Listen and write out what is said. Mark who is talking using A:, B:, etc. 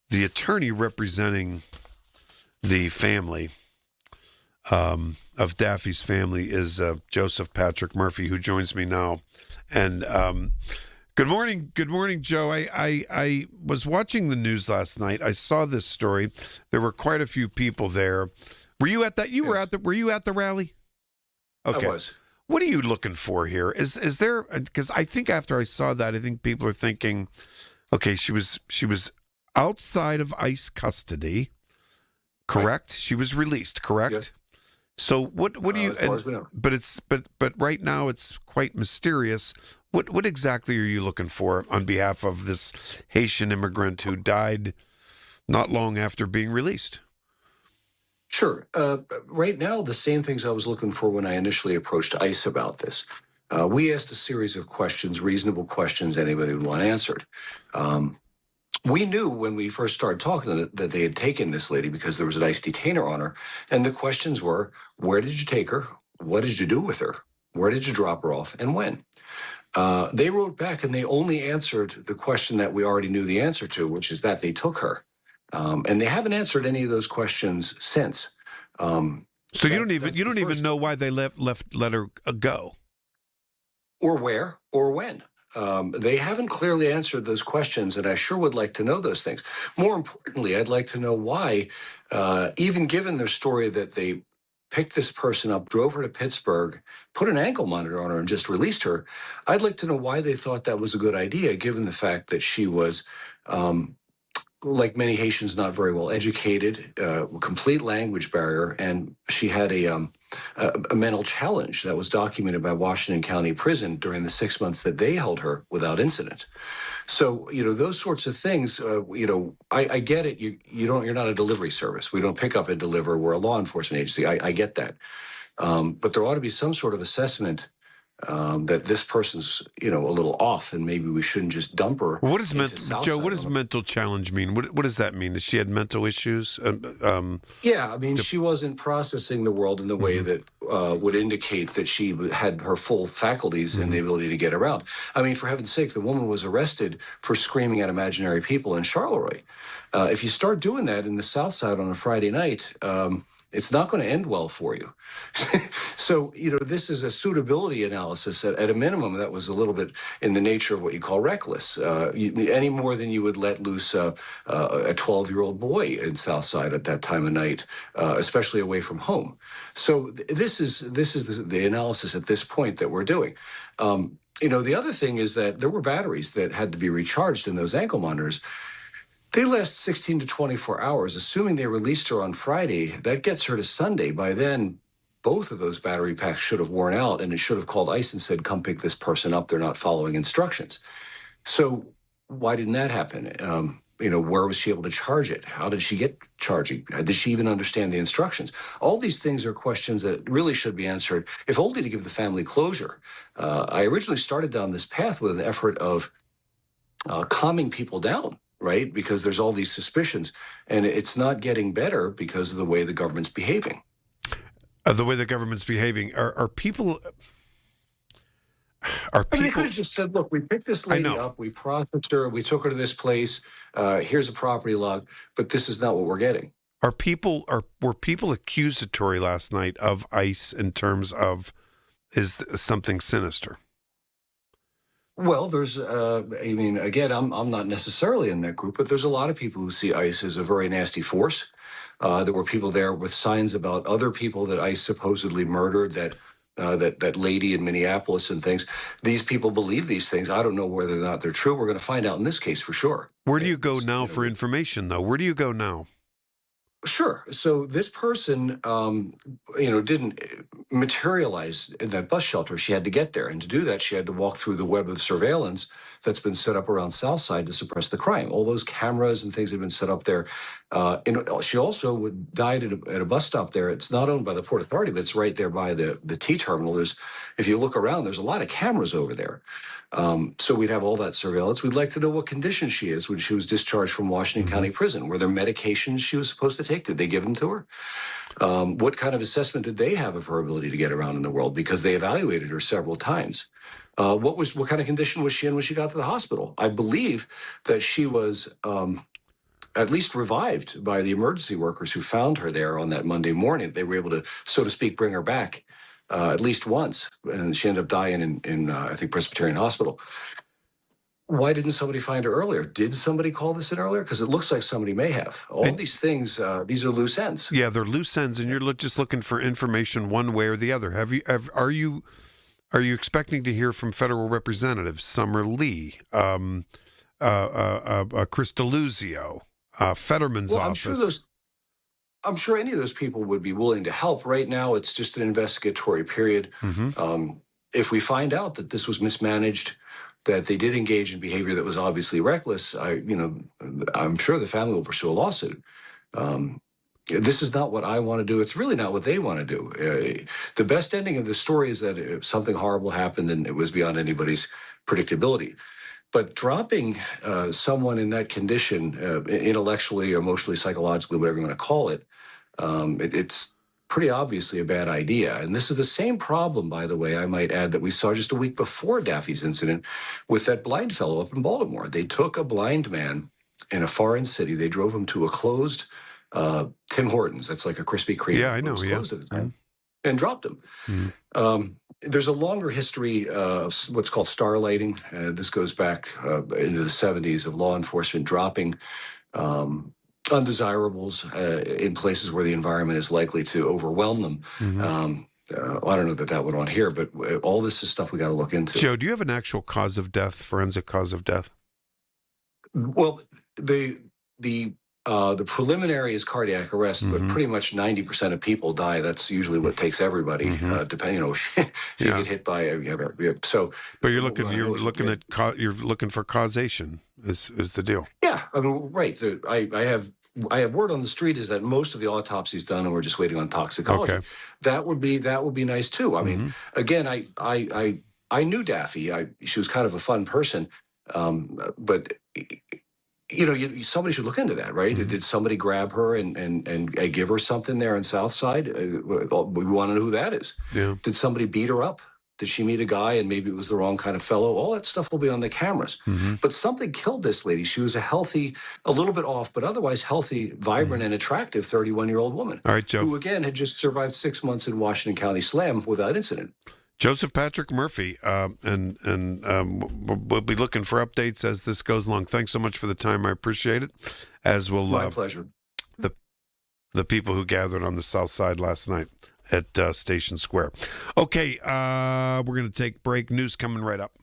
A: the attorney representing the family of Daphy's family is Joseph Patrick Murphy, who joins me now. And good morning, Joe. I was watching the news last night. I saw this story. There were quite a few people there. Were you at that? Were you at the rally? Okay.
B: I was.
A: What are you looking for here? Is there? Because I think after I saw that, I think people are thinking, okay, she was outside of ICE custody, correct? Right. She was released, correct?
B: Yes.
A: So what do you?
B: As far as we know.
A: But right now it's quite mysterious. What exactly are you looking for on behalf of this Haitian immigrant who died not long after being released?
B: Sure. Right now, the same things I was looking for when I initially approached ICE about this. We asked a series of questions, reasonable questions anybody would want answered. We knew when we first started talking that they had taken this lady because there was an ICE detainer on her. And the questions were, where did you take her? What did you do with her? Where did you drop her off and when? They wrote back and they only answered the question that we already knew the answer to, which is that they took her. And they haven't answered any of those questions since.
A: So you don't even know why they let her go,
B: or where, or when. They haven't clearly answered those questions, and I sure would like to know those things. More importantly, I'd like to know why, even given their story that they picked this person up, drove her to Pittsburgh, put an ankle monitor on her, and just released her. I'd like to know why they thought that was a good idea, given the fact that she was, like many Haitians, not very well educated, complete language barrier, and she had a mental challenge that was documented by Washington County Prison during the 6 months that they held her without incident. So, those sorts of things, I get it. You're not a delivery service. We don't pick up and deliver. We're a law enforcement agency. I get that. But there ought to be some sort of assessment that this person's, a little off, and maybe we shouldn't just dump her.
A: What does mental challenge mean? What does that mean? Does she had mental issues?
B: Yeah, I mean, she wasn't processing the world in the way that would indicate that she had her full faculties and the ability to get around. I mean, for heaven's sake, the woman was arrested for screaming at imaginary people in Charleroi. If you start doing that in the South Side on a Friday night, it's not going to end well for you. So, this is a suitability analysis at a minimum that was a little bit in the nature of what you call reckless, any more than you would let loose a 12-year-old boy in Southside at that time of night, especially away from home. So this is the analysis at this point that we're doing. The other thing is that there were batteries that had to be recharged in those ankle monitors. They last 16 to 24 hours. Assuming they released her on Friday, that gets her to Sunday. By then, both of those battery packs should have worn out, and it should have called ICE and said, come pick this person up. They're not following instructions. So why didn't that happen? Where was she able to charge it? How did she get charging? Did she even understand the instructions? All these things are questions that really should be answered, if only to give the family closure. I originally started down this path with an effort of calming people down, right? Because there's all these suspicions, and it's not getting better because of the way the government's behaving.
A: The way the government's behaving, are people?
B: They could have just said, "Look, we picked this lady up, we processed her, we took her to this place. Here's a property log, but this is not what we're getting."
A: Were people accusatory last night of ICE in terms of is something sinister?
B: Well, there's, again, I'm not necessarily in that group, but there's a lot of people who see ICE as a very nasty force. There were people there with signs about other people that ICE supposedly murdered, that lady in Minneapolis and things. These people believe these things. I don't know whether or not they're true. We're going to find out in this case for sure.
A: Where do you go now for information, though? Where do you go now?
B: Sure. So this person, didn't materialize in that bus shelter. She had to get there. And to do that, she had to walk through the web of surveillance that's been set up around Southside to suppress the crime. All those cameras and things have been set up there. She also died at a bus stop there. It's not owned by the Port Authority, but it's right there by the T terminal. If you look around, there's a lot of cameras over there. So we'd have all that surveillance. We'd like to know what condition she is when she was discharged from Washington County Prison. Were there medications she was supposed to take? Did they give them to her? What kind of assessment did they have of her ability to get around in the world? Because they evaluated her several times. What kind of condition was she in when she got to the hospital? I believe that she was at least revived by the emergency workers who found her there on that Monday morning. They were able to, so to speak, bring her back at least once, and she ended up dying in I think, Presbyterian Hospital. Why didn't somebody find her earlier? Did somebody call this in earlier? Because it looks like somebody may have. All these things, these are loose ends.
A: Yeah, they're loose ends, and you're just looking for information one way or the other. Are you expecting to hear from federal representatives, Summer Lee, Chris DeLuzio, Fetterman's office?
B: I'm sure any of those people would be willing to help. Right now, it's just an investigatory period. If we find out that this was mismanaged, that they did engage in behavior that was obviously reckless, I'm sure the family will pursue a lawsuit. This is not what I want to do. It's really not what they want to do. The best ending of the story is that something horrible happened and it was beyond anybody's predictability. But dropping someone in that condition, intellectually, emotionally, psychologically, whatever you want to call it, it's pretty obviously a bad idea. And this is the same problem, by the way, I might add, that we saw just a week before Daphy's incident with that blind fellow up in Baltimore. They took a blind man in a foreign city. They drove him to a closed Tim Hortons. That's like a Krispy Kreme.
A: Yeah, I know.
B: It was closed at the time.
A: Mm-hmm.
B: And dropped him. There's a longer history of what's called starlighting. This goes back into the 70s of law enforcement dropping undesirables in places where the environment is likely to overwhelm them. I don't know that went on here, but all this is stuff we got to look into.
A: Joe, do you have an actual cause of death, forensic cause of death?
B: Well, the preliminary is cardiac arrest, but pretty much 90% of people die. That's usually what takes everybody, depending, if you get hit by so.
A: But you're looking for causation is the deal.
B: Yeah, I mean, right. I have word on the street is that most of the autopsy's done, and we're just waiting on toxicology.
A: Okay.
B: That would be nice too. I mean, again, I knew Daphy. She was kind of a fun person, but. Somebody should look into that, right? Did somebody grab her and give her something there in Southside? We want to know who that is.
A: Yeah.
B: Did somebody beat her up? Did she meet a guy and maybe it was the wrong kind of fellow? All that stuff will be on the cameras. But something killed this lady. She was a healthy, a little bit off, but otherwise healthy, vibrant, and attractive 31-year-old woman.
A: All right, Joe.
B: Who, again, had just survived 6 months in Washington County Slam without incident.
A: Joseph Patrick Murphy, and we'll be looking for updates as this goes along. Thanks so much for the time. I appreciate it. As will
B: my pleasure.
A: The people who gathered on the South Side last night at Station Square. Okay, we're going to take break. News coming right up.